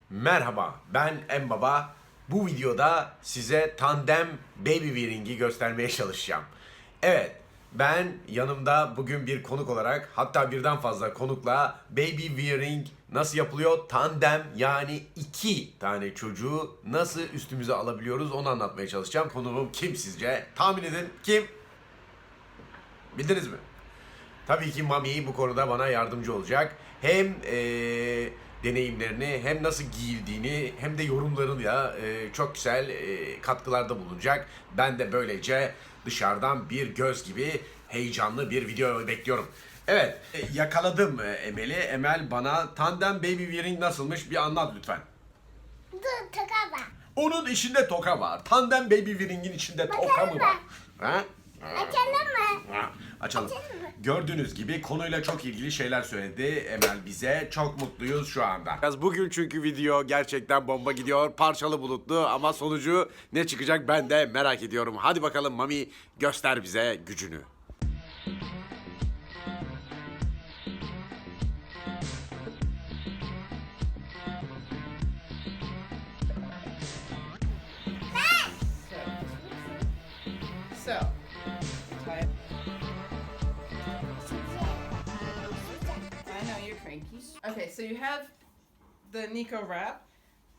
Merhaba, ben Enbaba. Bu videoda size Tandem Babywearing'i göstermeye çalışacağım. Evet, ben yanımda bugün bir konuk olarak, hatta birden fazla konukla Babywearing nasıl yapılıyor, tandem yani iki tane çocuğu nasıl üstümüze alabiliyoruz onu anlatmaya çalışacağım. Konuğum kim sizce? Tahmin edin, kim? Bildiniz mi? Tabii ki Mami bu konuda bana yardımcı olacak. Hem deneyimlerini hem nasıl giyildiğini hem de yorumlarıyla çok güzel katkılarda bulunacak. Ben de böylece dışarıdan bir göz gibi heyecanlı bir video bekliyorum. Evet, yakaladım Emel'i. Emel bana Tandem Babywearing nasılmış bir anlat lütfen. Dur, toka var. Onun içinde toka var. Tandem Babywearing'in içinde toka mı var? Ha? Açalım mı? Açalım. Açalım mı? Gördüğünüz gibi konuyla çok ilgili şeyler söyledi Emel bize. Çok mutluyuz şu anda. Bugün çünkü video gerçekten bomba gidiyor. Parçalı bulutlu ama sonucu ne çıkacak ben de merak ediyorum. Hadi bakalım Mami göster bize gücünü. So, tie it. I know you're cranky. Okay, so you have the Neko Wrap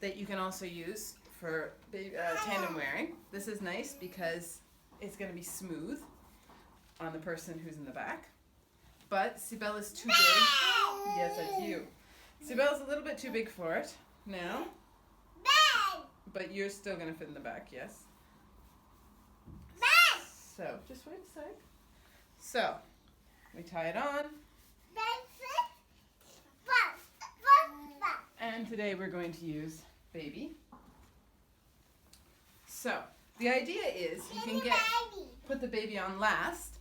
that you can also use for tandem wearing. This is nice because it's going to be smooth on the person who's in the back. But Sibel is too big. Yes, that's you. Sibel's a little bit too big for it now. But you're still going to fit in the back, yes? So, just wait a sec. So, we tie it on. And today we're going to use baby. So, the idea is you can put the baby on last.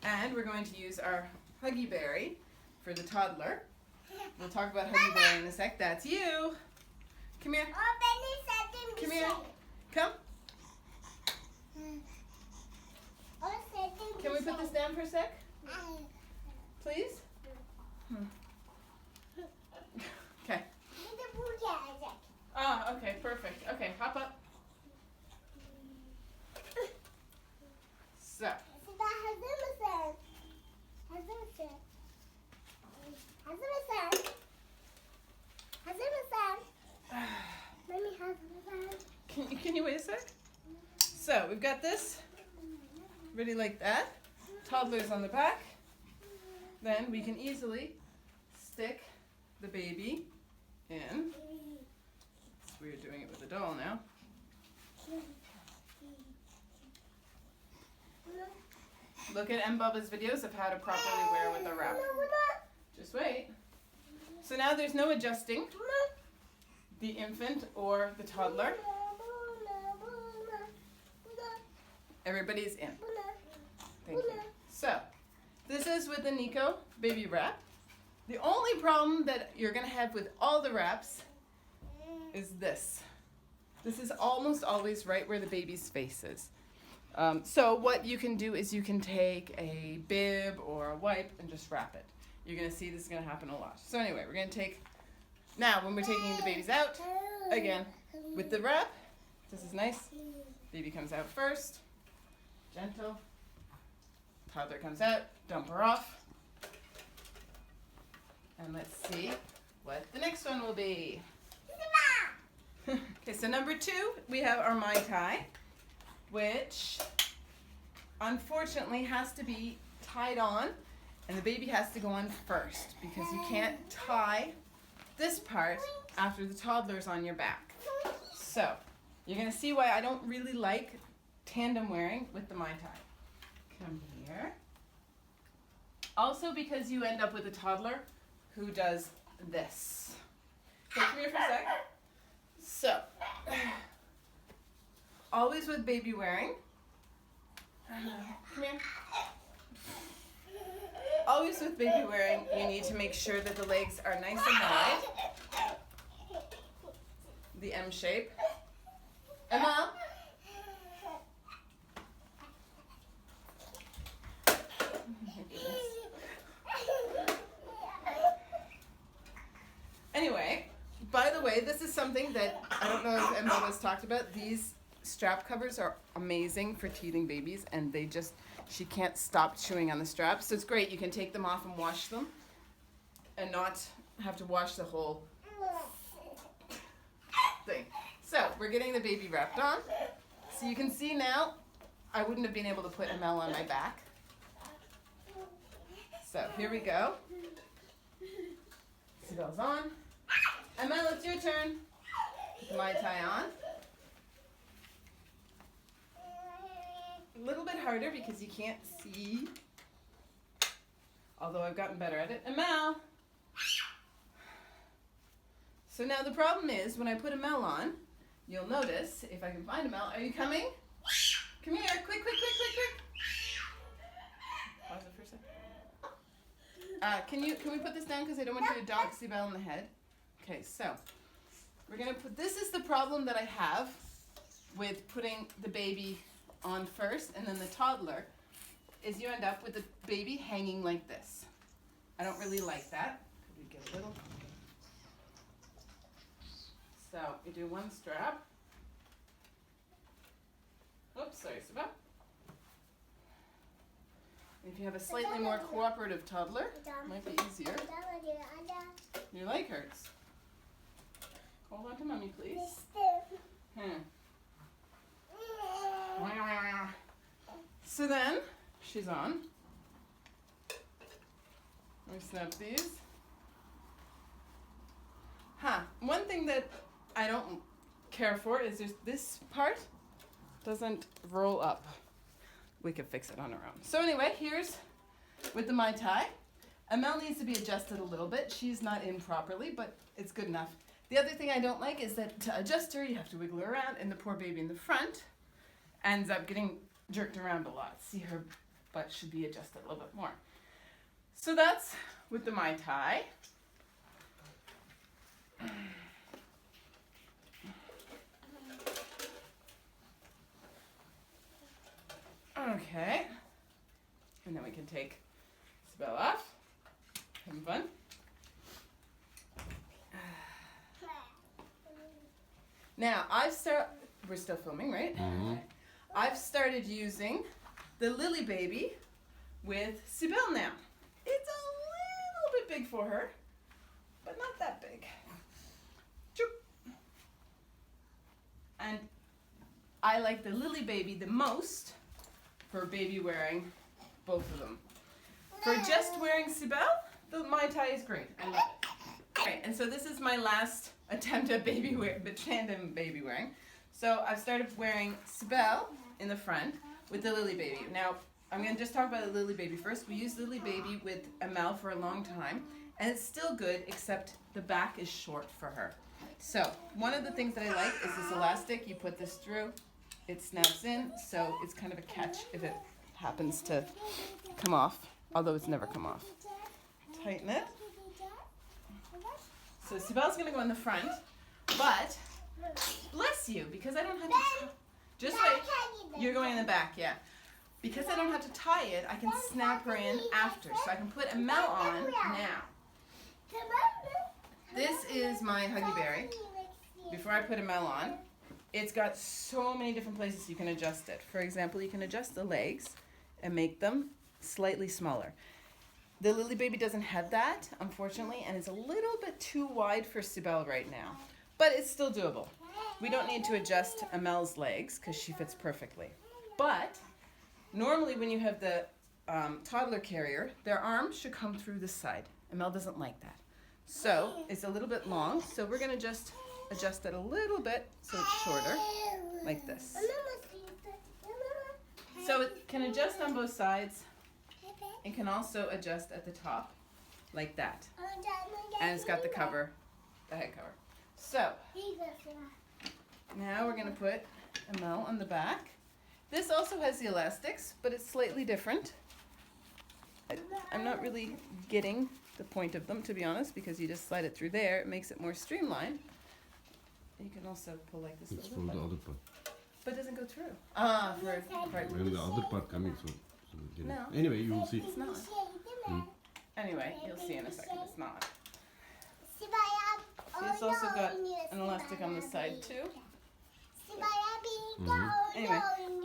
And we're going to use our Huggyberry for the toddler. We'll talk about Huggyberry in a sec. That's you. Come here. Come here. Come. Can we put this down for a sec? Please? Okay. Ah, okay, perfect. Okay, hop up. So. Can you wait a sec? So, we've got this ready like that. Toddler's on the back. Then we can easily stick the baby in. We're doing it with a doll now. Look at Enbaba's videos of how to properly wear with a wrap. Just wait. So now there's no adjusting the infant or the toddler. Everybody's in. Thank you. So, this is with the Neko Baby Wrap. The only problem that you're going to have with all the wraps is this. This is almost always right where the baby's face is. So what you can do is you can take a bib or a wipe and just wrap it. You're going to see this is going to happen a lot. So anyway, we're going to take, now when we're taking the babies out, again, with the wrap, this is nice. Baby comes out first. Gentle. Toddler comes out, dump her off. And let's see what the next one will be. Okay, so number 2, we have our Mai Tai, which unfortunately has to be tied on, and the baby has to go on first because you can't tie this part after the toddler's on your back. So, you're going to see why I don't really like tandem wearing with the Mai Tai. Come here. Also because you end up with a toddler who does this. So come here for a sec. So, always with baby wearing. Come here. Always with baby wearing, you need to make sure that the legs are nice and wide. The M shape. Emel? way, this is something that I don't know if Emel has talked about. These strap covers are amazing for teething babies, and she can't stop chewing on the straps. So it's great. You can take them off and wash them and not have to wash the whole thing. So we're getting the baby wrapped on. So you can see now, I wouldn't have been able to put Emel on my back. So here we go. Sibel's on. Emel, it's your turn. Put the Mai Tai on. A little bit harder because you can't see. Although I've gotten better at it. Emel! So now the problem is, when I put Emel on, you'll notice, if I can find Emel, are you coming? Come here, quick, quick, quick, quick, quick. Pause it for a second. Can we put this down because I don't want you to donk Sibel in the head? Okay, so we're gonna this is the problem that I have with putting the baby on first and then the toddler, is you end up with the baby hanging like this. I don't really like that. Could we get a little? So you do one strap. Oops, sorry, Sibel. If you have a slightly more cooperative toddler, it might be easier. Your leg hurts. Hold on to mommy, please. So then, she's on. Let me snap these. One thing that I don't care for is this part doesn't roll up. We could fix it on our own. So anyway, here's with the Mai Tai. Emel needs to be adjusted a little bit. She's not in properly, but it's good enough. The other thing I don't like is that to adjust her, you have to wiggle her around, and the poor baby in the front ends up getting jerked around a lot. See, her butt should be adjusted a little bit more. So that's with the Mai Tai. Okay. And then we can take Sibel off. Having fun? Now, we're still filming, right? Mm-hmm. I've started using the Lillebaby with Sibel now. It's a little bit big for her, but not that big. Choop. And I like the Lillebaby the most for baby wearing, both of them. For just wearing Sibel, the Mai Tai is great. I love it. Okay, and so this is my last attempt at tandem baby wearing. So I've started wearing Sibel in the front with the Lillebaby. Now, I'm going to just talk about the Lillebaby first. We used Lillebaby with Emel for a long time, and it's still good, except the back is short for her. So one of the things that I like is this elastic. You put this through, it snaps in, so it's kind of a catch if it happens to come off, although it's never come off. Tighten it. So Sibel's going to go in the front, but bless you, because I don't have to just wait. You're going in the back, yeah. Because I don't have to tie it, I can snap her in after, so I can put Emel on now. This is my Huggyberry. Before I put Emel on, it's got so many different places you can adjust it. For example, you can adjust the legs and make them slightly smaller. The Lillebaby doesn't have that, unfortunately, and it's a little bit too wide for Sibel right now. But it's still doable. We don't need to adjust Emel's legs because she fits perfectly. But normally when you have the toddler carrier, their arms should come through this side. Emel doesn't like that. So it's a little bit long, so we're going to just adjust it a little bit so it's shorter, like this. So it can adjust on both sides. It can also adjust at the top, like that. And it's got the cover, the head cover. So, now we're going to put Emel on the back. This also has the elastics, but it's slightly different. I'm not really getting the point of them, to be honest, because you just slide it through there. It makes it more streamlined. You can also pull like this. It's for the other part. But it doesn't go through. Ah, for part. When the other part coming, so No. anyway, you will see. It's not. Anyway, you'll see in a second. It's not. It's also got an elastic on this side too. Sibel Anyway,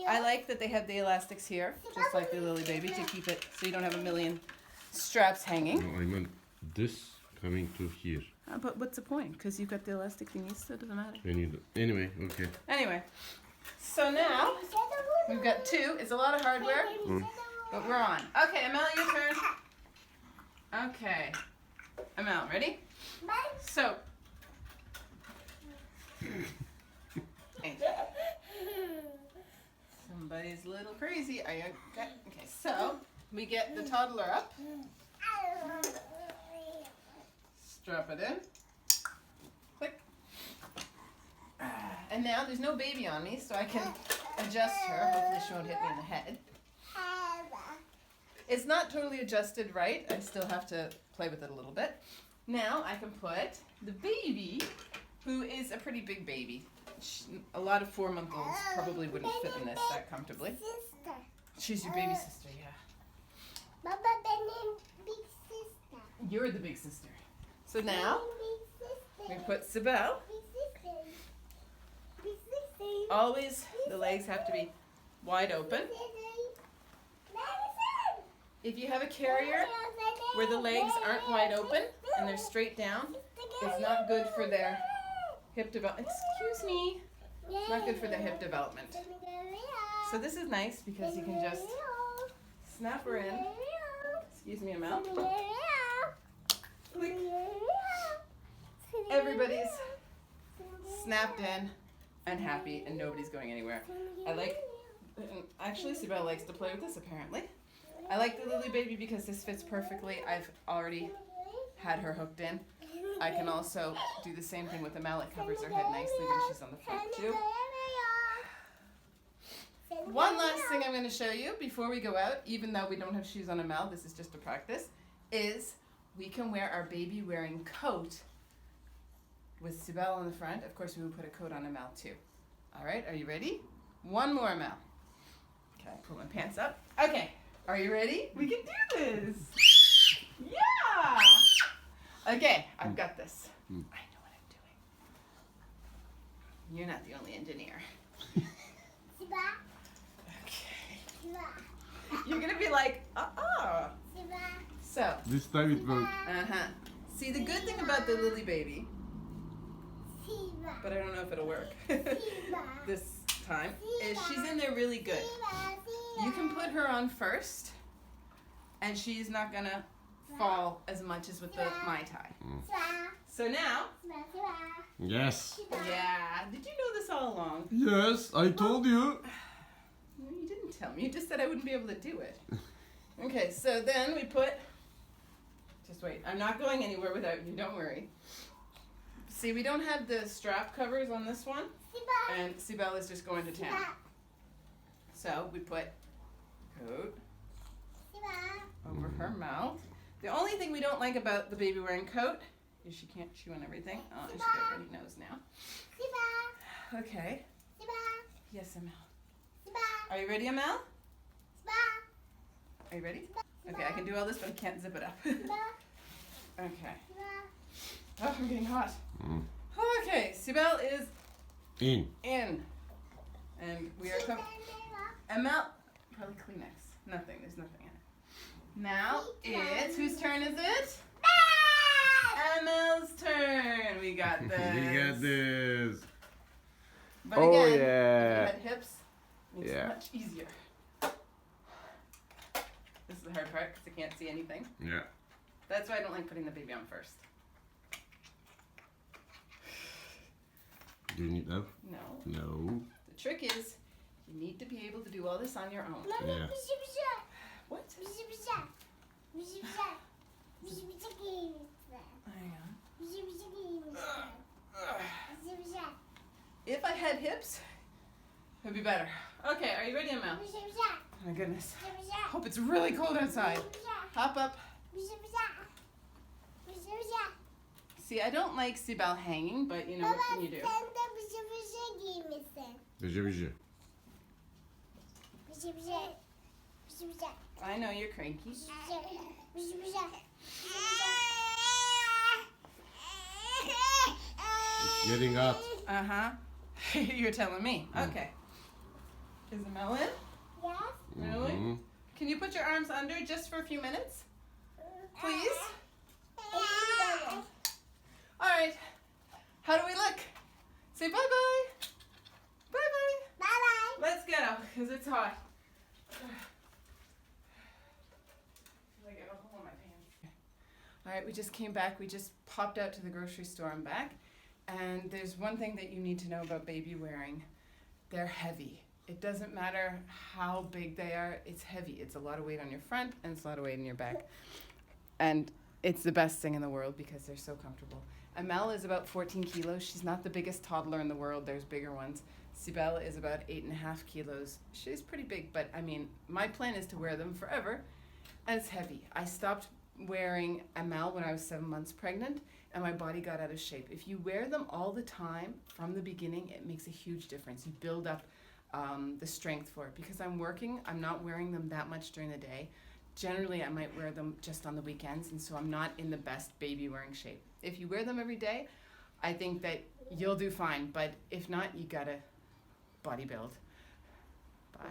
I like that they have the elastics here, just like the Lillebaby, to keep it so you don't have a million straps hanging. No, I meant this coming to here. But what's the point? Because you've got the elastic thingies, so it doesn't matter. Anyway, okay. Anyway, so now we've got two. It's a lot of hardware, but we're on. Okay, Emel, your turn. Okay, Emel, ready? So, somebody's a little crazy. Are you okay? Okay, so we get the toddler up, strap it in, click, and now there's no baby on me, so I can adjust her. Hopefully she won't hit me in the head. It's not totally adjusted right. I still have to play with it a little bit. Now I can put the baby, who is a pretty big baby. A lot of 4-month-olds probably wouldn't fit in this that comfortably. Sister. She's your baby sister, yeah. Baba, benim big sister. You're the big sister. So now Big sister. we put Sibel. Big sister. Big sister. Always the legs have to be wide open. If you have a carrier where the legs aren't wide open and they're straight down, it's not good for their hip development. Excuse me. It's not good for their hip development. So this is nice because you can just snap her in. Excuse me, Emel. Click. Everybody's snapped in and happy and nobody's going anywhere. Actually, Sibel likes to play with this apparently. I like the Lillebaby because this fits perfectly. I've already had her hooked in. I can also do the same thing with Emel. It covers her head nicely when she's on the front too. One last thing I'm going to show you before we go out, even though we don't have shoes on Emel, this is just a practice, is we can wear our baby wearing coat with Sibel on the front. Of course, we would put a coat on Emel too. All right, are you ready? One more, Emel. Okay, pull my pants up. Okay, are you ready? We can do this. Yeah! Okay, I've got this. I know what I'm doing. You're not the only engineer. Okay. You're gonna be like, So, This time it worked. See, the good thing about the Lillebaby, but I don't know if it'll work this time, is she's in there really good. You can put her on first, and she's not gonna fall as much as with the Mai Tai. So now, Yes. yeah, did you know this all along? Yes, I told you. No, you didn't tell me. You just said I wouldn't be able to do it. Okay, so then we put, just wait, I'm not going anywhere without you, don't worry. See, we don't have the strap covers on this one, and Sibel is just going to town. So we put coat over her mouth. The only thing we don't like about the baby wearing coat is she can't chew on everything. Oh, and she's got a runny nose now. Okay. Yes, Emel. Are you ready, Emel? Are you ready? Okay, I can do all this, but I can't zip it up. Okay. Oh, I'm getting hot. Okay, Sibel is In. in. And we are Emel, probably Kleenex. Nothing, there's nothing in it. Now it's, whose turn is it? Emel's turn. We got this. We got this. But Oh, again, yeah. if you had hips, it makes Yeah. it much easier. This is the hard part because I can't see anything. Yeah. That's why I don't like putting the baby on first. Do you need help? No. No. The trick is you need to be able to do all this on your own. Yeah. What? Hang on. If I had hips, it would be better. Okay, are you ready, Emel? Oh my goodness. Hope it's really cold outside. Hop up. See, I don't like Sibel hanging, but you know, what can you do? Bize. I know you're cranky. Getting hot. Uh-huh. You're telling me. Okay. Is Emel in? Yes. Really? Mhm. Can you put your arms under just for a few minutes? Please? All right. How do we look? Say bye-bye. Bye-bye. Bye-bye. Let's go, because it's hot. I get a hole in my pants. All right, we just came back. We just popped out to the grocery store and back. And there's one thing that you need to know about baby wearing. They're heavy. It doesn't matter how big they are, it's heavy. It's a lot of weight on your front and it's a lot of weight in your back. And it's the best thing in the world because they're so comfortable. Emel is about 14 kilos. She's not the biggest toddler in the world. There's bigger ones. Sibel is about 8.5 kilos. She's pretty big, but I mean, my plan is to wear them forever. And it's heavy. I stopped wearing Emel when I was 7 months pregnant and my body got out of shape. If you wear them all the time from the beginning, it makes a huge difference. You build up the strength for it. Because I'm working, I'm not wearing them that much during the day. Generally, I might wear them just on the weekends, and so I'm not in the best baby wearing shape. If you wear them every day, I think that you'll do fine, but if not, you gotta bodybuild. Bye.